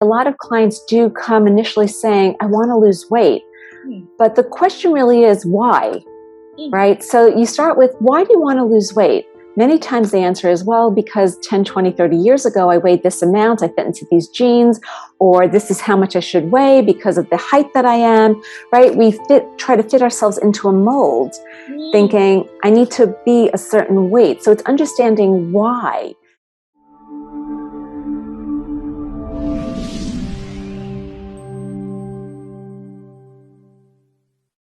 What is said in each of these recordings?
A lot of clients do come initially saying, I want to lose weight. But the question really is why, right? So you start with, why do you want to lose weight? Many times the answer is, well, because 10, 20, 30 years ago, I weighed this amount, I fit into these jeans, or this is how much I should weigh because of the height that I am, right? We try to fit ourselves into a mold, thinking, I need to be a certain weight. So it's understanding why.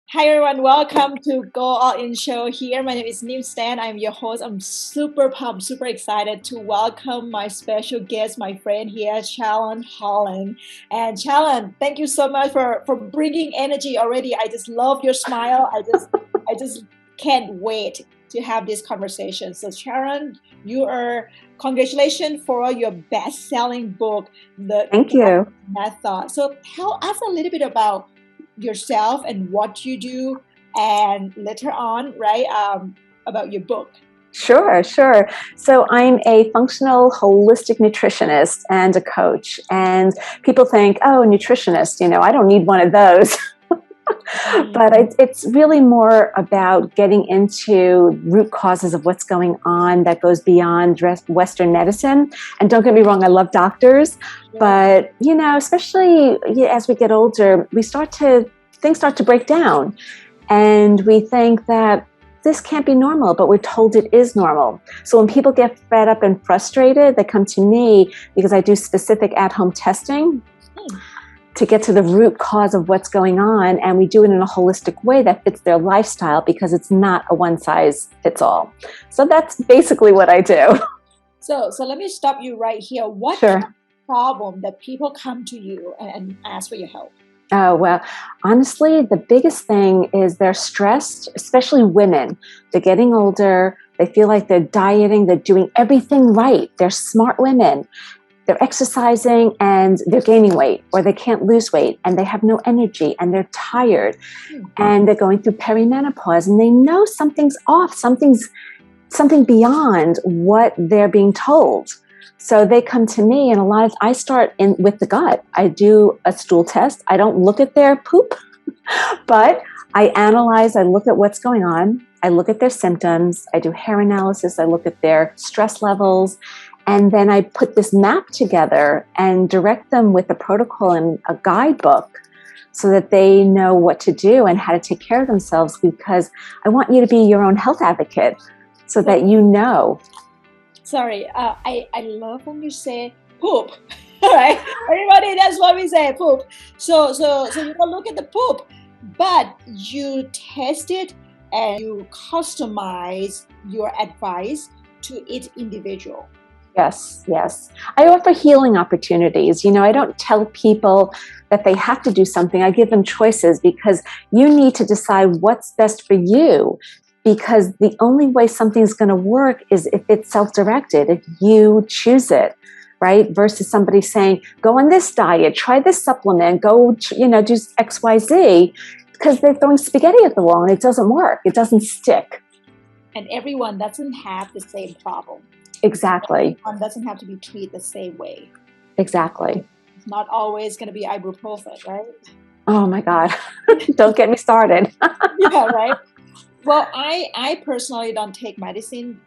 Hi everyone, welcome to Go All In show here. My name is Stant. I'm your host. I'm super pumped, super excited to welcome my special guest, my friend here, Sharon Holand. And Sharon, thank you so much for bringing energy already. I just love your smile. I just can't wait to have this conversation. So Sharon, congratulations for your best-selling book, Thank you. Method. So tell us a little bit about yourself and what you do, and later on, right, about your book. Sure. So I'm a functional holistic nutritionist and a coach. And people think, oh, nutritionist, I don't need one of those. But it's really more about getting into root causes of what's going on that goes beyond Western medicine. And don't get me wrong, I love doctors, but especially as we get older, things start to break down, and we think that this can't be normal, but we're told it is normal. So when people get fed up and frustrated, they come to me because I do specific at-home testing to get to the root cause of what's going on, and we do it in a holistic way that fits their lifestyle because it's not a one-size-fits-all. So that's basically what I do. So let me stop you right here. What Sure. kind of problem that people come to you and ask for your help? Oh, well, honestly, the biggest thing is they're stressed, especially women. They're getting older. They feel like they're dieting. They're doing everything right. They're smart women. They're exercising and they're gaining weight, or they can't lose weight, and they have no energy, and they're tired, and they're going through perimenopause, and they know something's off, something beyond what they're being told. So they come to me, and I start with the gut. I do a stool test. I don't look at their poop, but I analyze, I look at what's going on. I look at their symptoms. I do hair analysis. I look at their stress levels. And then I put this map together and direct them with a protocol and a guidebook so that they know what to do and how to take care of themselves, because I want you to be your own health advocate so that you know. Sorry, I love when you say poop. All right, everybody, that's what we say, poop. So you don't look at the poop, but you test it and you customize your advice to each individual. Yes. I offer healing opportunities. I don't tell people that they have to do something. I give them choices, because you need to decide what's best for you, because the only way something's going to work is if it's self-directed, if you choose it, right? Versus somebody saying, go on this diet, try this supplement, go, do X, Y, Z, because they're throwing spaghetti at the wall and it doesn't work. It doesn't stick. And everyone doesn't have the same problem. Exactly. Everyone doesn't have to be treated the same way. Exactly. It's not always going to be ibuprofen, right? Oh my God. Don't get me started. Yeah, right? Well, I personally don't take medicine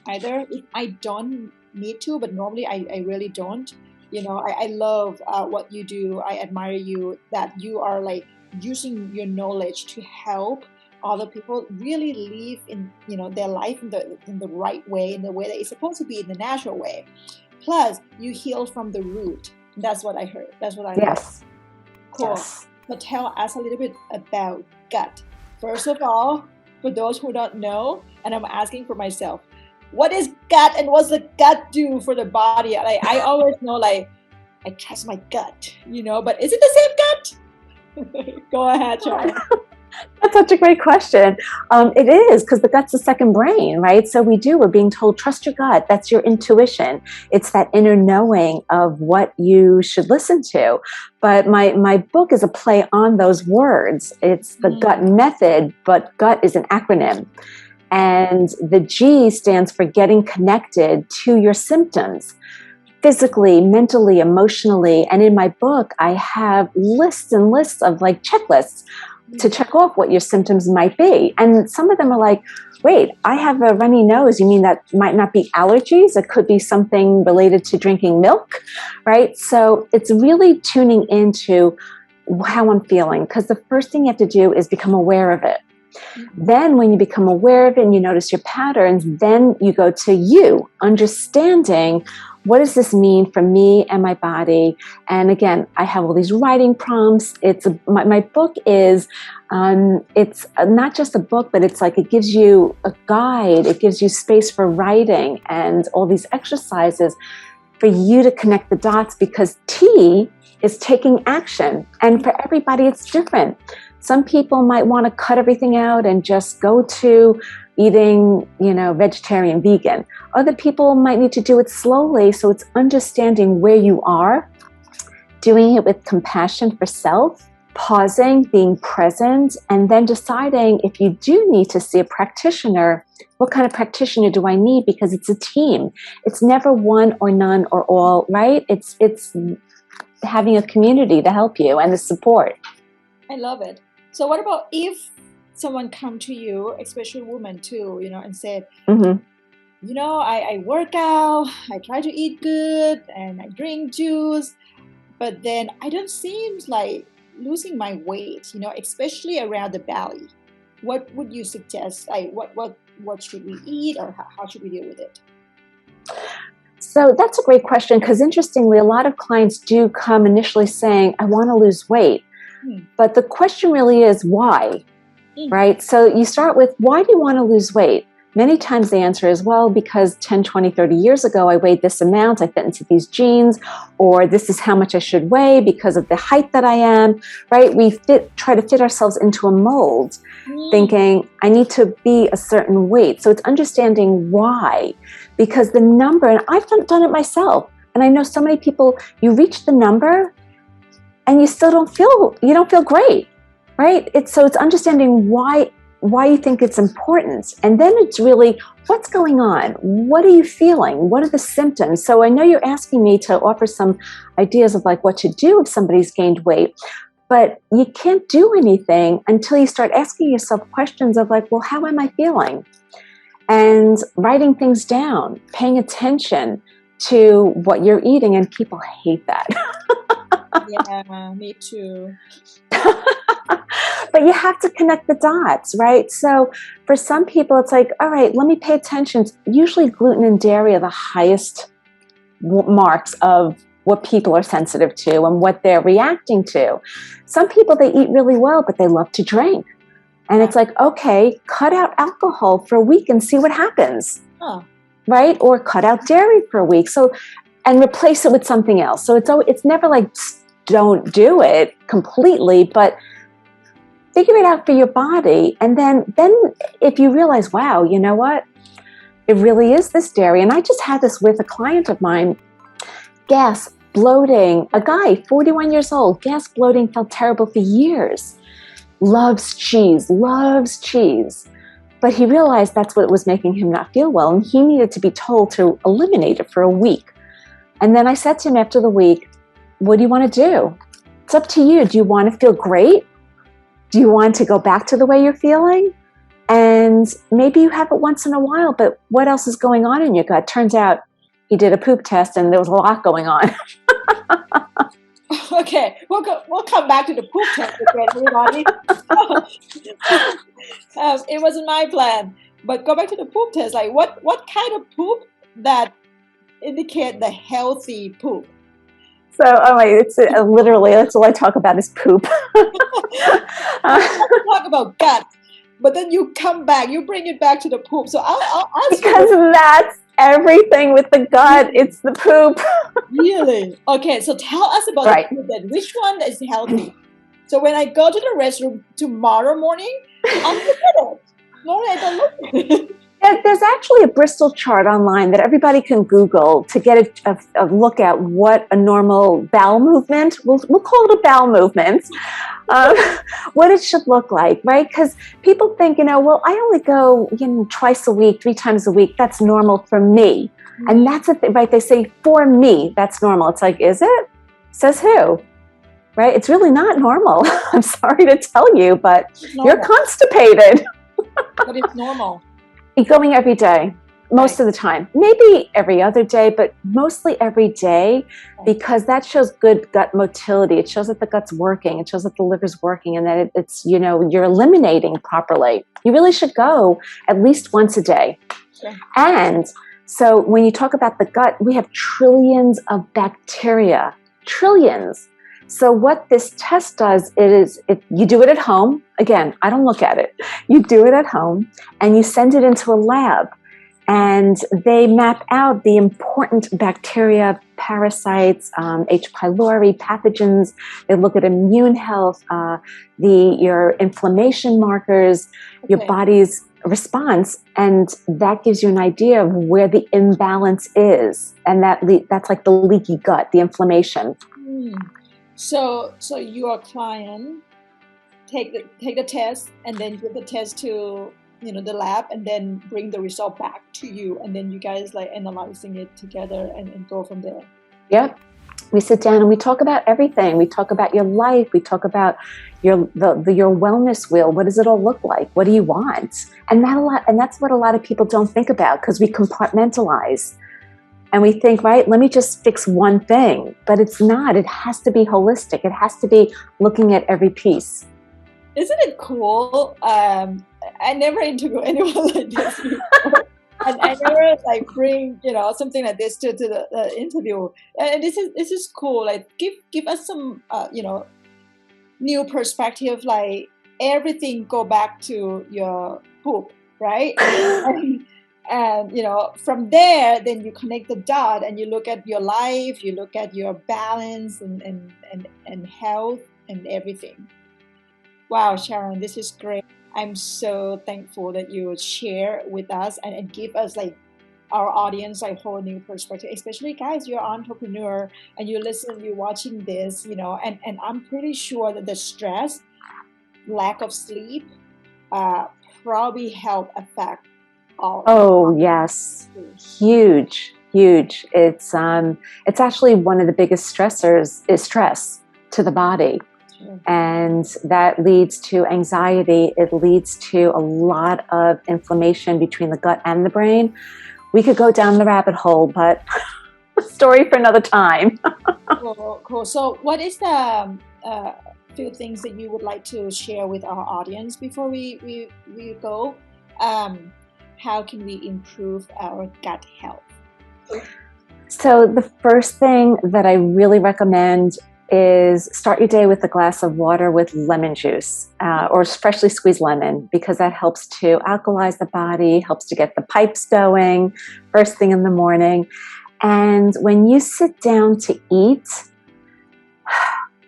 either. I don't need to, but normally I really don't. I love what you do. I admire you, that you are like using your knowledge to help other people really live in their life in the right way, in the way that it's supposed to be, in the natural way. Plus, you heal from the root. That's what I heard. That's what I heard. Yes. Cool. Yes. So tell us a little bit about gut. First of all, for those who don't know, and I'm asking for myself, what is gut and what's the gut do for the body? I always know, I trust my gut, but is it the same gut? Go ahead, Sharon. That's such a great question. It is, because the gut's the second brain, right? So we're being told, trust your gut. That's your intuition. It's that inner knowing of what you should listen to. But my book is a play on those words. It's the gut method, but gut is an acronym. And the G stands for getting connected to your symptoms. physically, mentally, emotionally. And in my book, I have lists and lists of like checklists to check off what your symptoms might be. And some of them are like, wait, I have a runny nose. You mean that might not be allergies? It could be something related to drinking milk, right? So it's really tuning into how I'm feeling, because the first thing you have to do is become aware of it. Then when you become aware of it and you notice your patterns, then you go to you, understanding what does this mean for me and my body. And again, I have all these writing prompts. My book is, it's not just a book, but it's like it gives you a guide. It gives you space for writing and all these exercises for you to connect the dots, because T is taking action. And for everybody, it's different. Some people might want to cut everything out and just go to eating, vegetarian, vegan. Other people might need to do it slowly. So it's understanding where you are, doing it with compassion for self, pausing, being present, and then deciding if you do need to see a practitioner, what kind of practitioner do I need? Because it's a team. It's never one or none or all, right? It's having a community to help you and the support. I love it. So what about if someone come to you, especially women too, and said, I work out, I try to eat good, and I drink juice, but then I don't seem like losing my weight, especially around the belly. What would you suggest? Like what should we eat, or how should we deal with it? So that's a great question, because interestingly, a lot of clients do come initially saying, I want to lose weight. But the question really is why, right? So you start with, why do you want to lose weight? Many times the answer is, well, because 10, 20, 30 years ago, I weighed this amount, I fit into these jeans, or this is how much I should weigh because of the height that I am, right? We try to fit ourselves into a mold, thinking, I need to be a certain weight. So it's understanding why, because the number, and I've done it myself, and I know so many people, you reach the number, and you still don't feel great, right? It's understanding why you think it's important. And then it's really, what's going on? What are you feeling? What are the symptoms? So I know you're asking me to offer some ideas of like what to do if somebody's gained weight, but you can't do anything until you start asking yourself questions of like, well, how am I feeling? And writing things down, paying attention to what you're eating, and people hate that. Yeah, me too. But you have to connect the dots, right? So for some people, it's like, all right, let me pay attention. Usually gluten and dairy are the highest marks of what people are sensitive to and what they're reacting to. Some people, they eat really well, but they love to drink. And it's like, okay, cut out alcohol for a week and see what happens, right? Or cut out dairy for a week. So, and replace it with something else. So it's never like, don't do it completely, but figure it out for your body. And then if you realize, wow, you know what? It really is this dairy. And I just had this with a client of mine, gas, bloating, a guy, 41 years old, gas, bloating, felt terrible for years. Loves cheese. But he realized that's what was making him not feel well. And he needed to be told to eliminate it for a week. And then I said to him after the week, what do you want to do? It's up to you. Do you want to feel great? Do you want to go back to the way you're feeling? And maybe you have it once in a while, but what else is going on in your gut? Turns out he did a poop test and there was a lot going on. Okay, we'll come back to the poop test again, everybody. It wasn't my plan, but go back to the poop test. Like what kind of poop that indicate the healthy poop? So, it's literally, that's all I talk about is poop. I talk about gut, but then you come back, you bring it back to the poop. So I'll ask because you. That's everything with the gut. It's the poop. Really? Okay, so tell us about the poop then. Which one is healthy? So when I go to the restroom tomorrow morning, I'll look at it. Normally I don't look at it. There's actually a Bristol chart online that everybody can Google to get a look at what a normal bowel movement, we'll call it a bowel movement, what it should look like, right? Because people think, well, I only go twice a week, 3 times a week. That's normal for me. And that's the thing, right? They say, for me, that's normal. It's like, is it? Says who? Right? It's really not normal. I'm sorry to tell you, but you're constipated. But it's normal. You're going every day, most of the time. Maybe every other day, but mostly every day, because that shows good gut motility. It shows that the gut's working. It shows that the liver's working, and that it's, you know, you're eliminating properly. You really should go at least once a day. Sure. And so when you talk about the gut, we have trillions of bacteria, trillions. So what this test does is you do it at home. Again, I don't look at it. You do it at home and you send it into a lab, and they map out the important bacteria, parasites, H. pylori, pathogens. They look at immune health, your inflammation markers, your body's response, and that gives you an idea of where the imbalance is, and that's like the leaky gut, the inflammation. So your client take the test and then give the test to, you know, the lab, and then bring the result back to you, and then you guys like analyzing it together and go from there. Yep. We sit down and we talk about everything. We talk about your life. We talk about your wellness wheel. What does it all look like? What do you want? And that's what a lot of people don't think about, because we compartmentalize. And we think, right, let me just fix one thing. But it's not. It has to be holistic. It has to be looking at every piece. Isn't it cool? I never interview anyone like this before. And I never like bring, you know, something like this to the interview. And this is cool. Like give us some you know, new perspective. Like everything go back to your poop, right? And you know, from there, then you connect the dot and you look at your life, you look at your balance and health and everything. Wow, Sharon, this is great. I'm so thankful that you share with us and give us like our audience a whole new perspective, especially guys, you're an entrepreneur and you're watching this, you know, and I'm pretty sure that the stress, lack of sleep, probably help affect all. Oh, yes. Huge. It's actually one of the biggest stressors is stress to the body. And that leads to anxiety. It leads to a lot of inflammation between the gut and the brain. We could go down the rabbit hole, but a story for another time. Cool. So what is the few things that you would like to share with our audience before we go? How can we improve our gut health? So the first thing that I really recommend is start your day with a glass of water with lemon juice or freshly squeezed lemon, because that helps to alkalize the body, helps to get the pipes going first thing in the morning. And when you sit down to eat,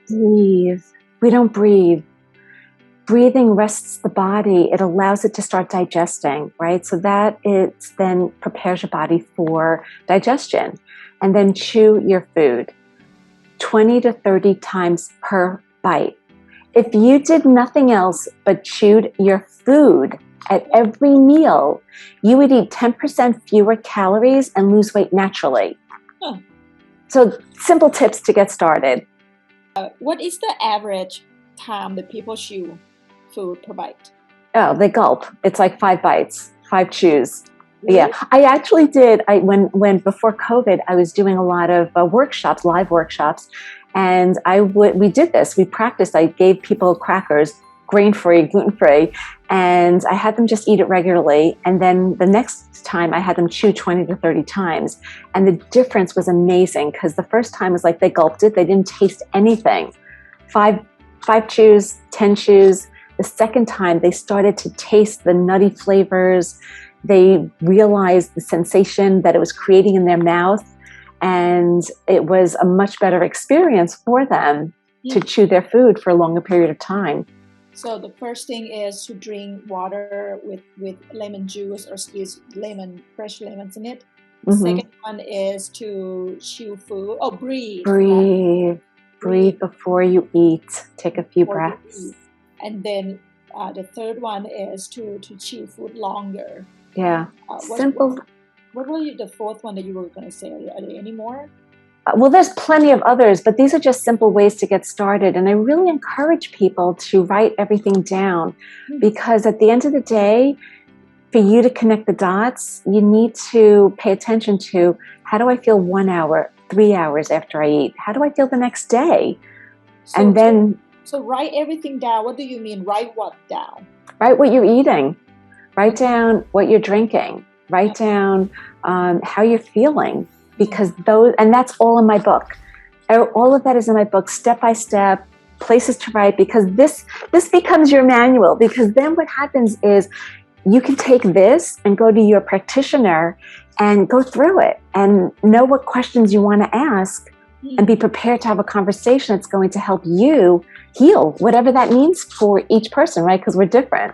breathe. We don't breathe. Breathing rests the body. It allows it to start digesting, right? So that it then prepares your body for digestion. And then chew your food 20 to 30 times per bite. If you did nothing else but chewed your food at every meal, you would eat 10% fewer calories and lose weight naturally. So simple tips to get started. What is the average time that people chew food per bite? Oh, they gulp. It's like 5 bites, 5 chews. Really? Yeah, I actually did. When before COVID, I was doing a lot of workshops, live workshops, and we did this. We practiced. I gave people crackers, grain-free, gluten-free, and I had them just eat it regularly. And then the next time, I had them chew 20 to 30 times, and the difference was amazing, because the first time was like they gulped it, they didn't taste anything. 5 chews, 10 chews. The second time, they started to taste the nutty flavors. They realized the sensation that it was creating in their mouth, and it was a much better experience for them to chew their food for a longer period of time. So the first thing is to drink water with lemon juice or squeeze fresh lemons in it. The second one is to chew food. Oh, breathe. Breathe before you eat. Take a few breaths. And then the third one is to chew food longer. Yeah, simple. What was the fourth one that you were going to say? Are there any more? Well, there's plenty of others, but these are just simple ways to get started. And I really encourage people to write everything down, because at the end of the day, for you to connect the dots, you need to pay attention to, how do I feel 1 hour, 3 hours after I eat? How do I feel the next day? And then... So write everything down. What do you mean? Write what down? Write what you're eating. Write down what you're drinking. Write down how you're feeling. Because and that's all in my book. All of that is in my book, step by step, places to write, because this becomes your manual. Because then what happens is you can take this and go to your practitioner and go through it and know what questions you want to ask and be prepared to have a conversation that's going to help you heal, whatever that means for each person, right? Because we're different.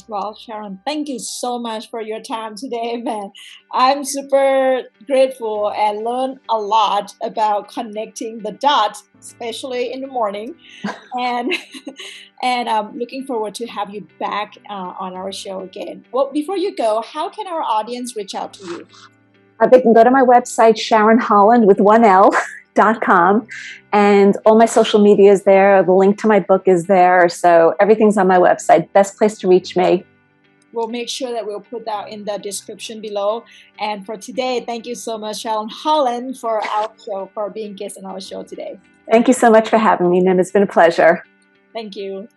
Well, Sharon, thank you so much for your time today, man. I'm super grateful and learned a lot about connecting the dots, especially in the morning. And I'm looking forward to have you back on our show again. Well, before you go, how can our audience reach out to you? They can go to my website, Sharon Holand with 1L.com, and all my social media is there. The link to my book is there. So everything's on my website. Best place to reach me. We'll make sure that we'll put that in the description below. And for today, thank you so much, Sharon Holand, for our show, for being guest on our show today. Thank you so much for having me, Nim. It's been a pleasure. Thank you.